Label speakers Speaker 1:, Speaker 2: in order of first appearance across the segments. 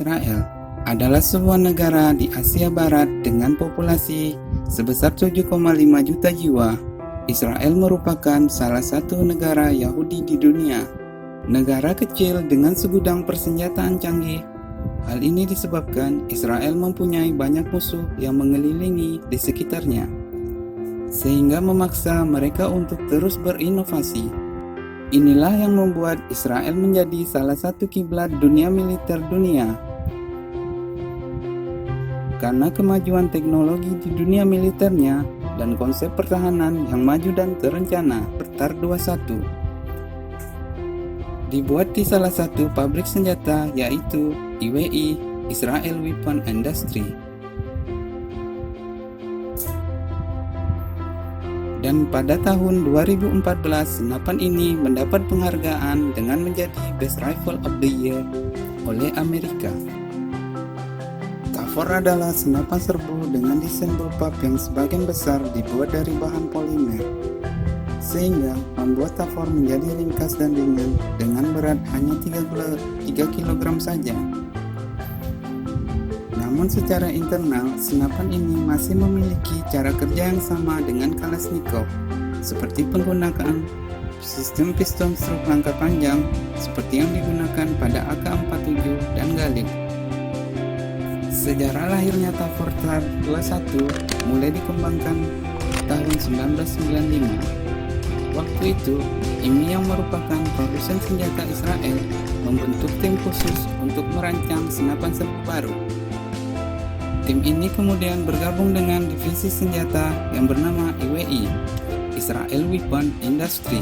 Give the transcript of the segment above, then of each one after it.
Speaker 1: Israel adalah sebuah negara di Asia Barat dengan populasi sebesar 7,5 juta jiwa. Israel merupakan salah satu negara Yahudi di dunia. Negara kecil dengan segudang persenjataan canggih. Hal ini disebabkan Israel mempunyai banyak musuh yang mengelilingi di sekitarnya, sehingga memaksa mereka untuk terus berinovasi. Inilah yang membuat Israel menjadi salah satu kiblat dunia militer dunia. Karena kemajuan teknologi di dunia militernya dan konsep pertahanan yang maju dan terencana, TAR 21 dibuat di salah satu pabrik senjata, yaitu IWI, Israel Weapon Industry. Dan pada tahun 2014, senapan ini mendapat penghargaan dengan menjadi Best Rifle of the Year oleh Amerika. TAFOR adalah senapan serbu dengan desain bullpup yang sebagian besar dibuat dari bahan polimer, sehingga membuat TAFOR menjadi ringkas dan ringan dengan berat hanya 3 kg saja. Namun secara internal, senapan ini masih memiliki cara kerja yang sama dengan Kalashnikov, seperti penggunaan sistem piston struk langkah panjang seperti yang digunakan pada AK-47 dan Galil. Sejarah lahirnya TAFOR TAR 21 mulai dikembangkan tahun 1995. Waktu itu, IMI yang merupakan produsen senjata Israel membentuk tim khusus untuk merancang senapan serbu baru. Tim ini kemudian bergabung dengan divisi senjata yang bernama IWI, Israel Weapon Industry.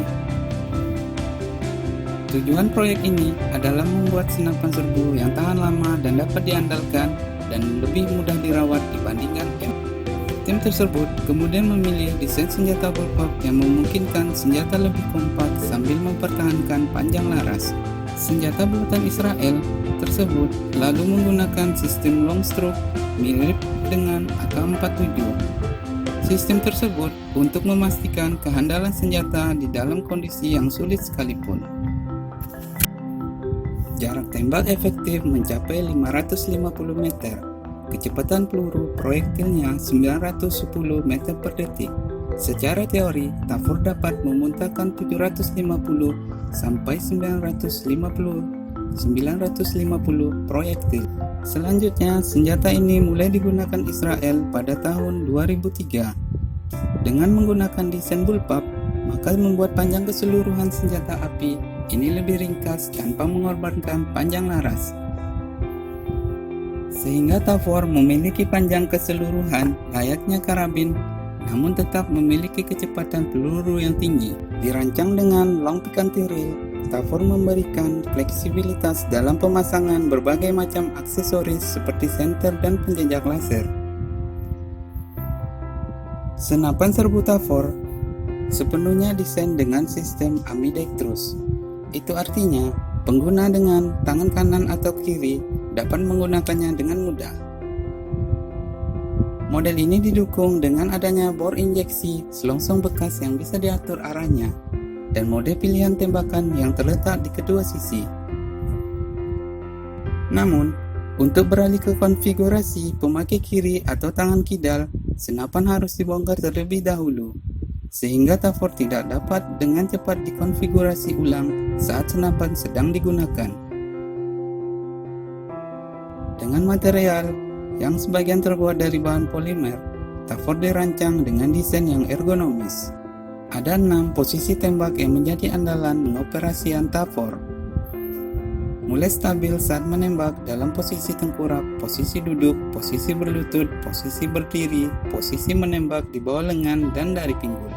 Speaker 1: Tujuan proyek ini adalah membuat senapan serbu yang tahan lama dan dapat diandalkan dan lebih mudah dirawat dibandingkan M. Tim tersebut kemudian memilih desain senjata bullpup yang memungkinkan senjata lebih kompak sambil mempertahankan panjang laras. Senjata buatan Israel tersebut lalu menggunakan sistem long stroke mirip dengan AK-47. Sistem tersebut untuk memastikan kehandalan senjata di dalam kondisi yang sulit sekalipun. Jarak tembak efektif mencapai 550 meter. Kecepatan peluru proyektilnya 910 meter per detik. Secara teori, TAFOR dapat memuntahkan 750 sampai 950 proyektil. Selanjutnya, senjata ini mulai digunakan Israel pada tahun 2003. Dengan menggunakan desain bullpup, maka membuat panjang keseluruhan senjata api ini lebih ringkas tanpa mengorbankan panjang laras. Sehingga TAFOR memiliki panjang keseluruhan layaknya karabin, namun tetap memiliki kecepatan peluru yang tinggi. Dirancang dengan long picanti reel, TAFOR memberikan fleksibilitas dalam pemasangan berbagai macam aksesoris seperti senter dan penjejak laser. Senapan serbu TAFOR sepenuhnya desain dengan sistem ambidextrous. Itu artinya, pengguna dengan tangan kanan atau kiri dapat menggunakannya dengan mudah. Model ini didukung dengan adanya bor injeksi selongsong bekas yang bisa diatur arahnya, dan mode pilihan tembakan yang terletak di kedua sisi. Namun, untuk beralih ke konfigurasi pemakai kiri atau tangan kidal, senapan harus dibongkar terlebih dahulu, sehingga TAFOR tidak dapat dengan cepat dikonfigurasi ulang saat senapan sedang digunakan. Dengan material yang sebagian terbuat dari bahan polimer, TAFOR dirancang dengan desain yang ergonomis. Ada 6 posisi tembak yang menjadi andalan pengoperasian TAFOR. Mulai stabil saat menembak dalam posisi tengkurap, posisi duduk, posisi berlutut, posisi berdiri, posisi menembak di bawah lengan dan dari pinggul.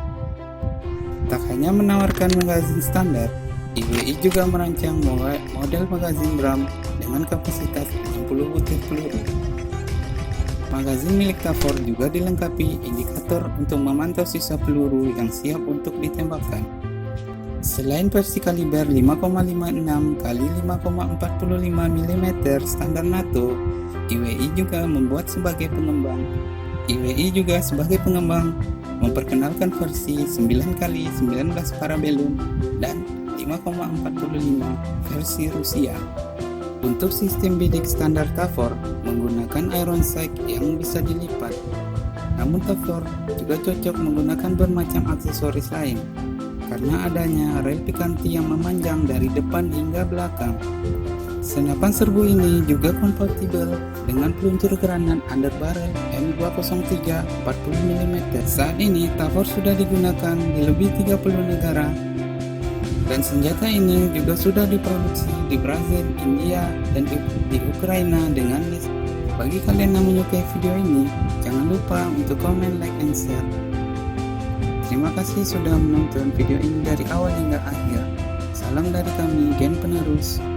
Speaker 1: Tak hanya menawarkan magazin standar, IWI juga merancang model magazin drum dengan kapasitas 60 butir peluru. Magazin milik TAFOR juga dilengkapi indikator untuk memantau sisa peluru yang siap untuk ditembakkan. Selain versi kaliber 5,56 x 5,45 mm standar NATO, IWI juga sebagai pengembang memperkenalkan versi 9 x 19 Parabellum dan 5,45 versi Rusia. Untuk sistem bidik standar Tavor menggunakan iron sight yang bisa dilipat. Namun Tavor juga cocok menggunakan bermacam aksesoris lain karena adanya rel pikanti yang memanjang dari depan hingga belakang. Senapan serbu ini juga kompatibel dengan peluncur granat underbarrel M203 40mm. Saat ini Tavor sudah digunakan di lebih 30 negara. Dan senjata ini juga sudah diproduksi di Brazil, India, dan di Ukraina dengan list. Bagi kalian yang menyukai video ini, jangan lupa untuk komen, like, dan share. Terima kasih sudah menonton video ini dari awal hingga akhir. Salam dari kami, Gen Penerus.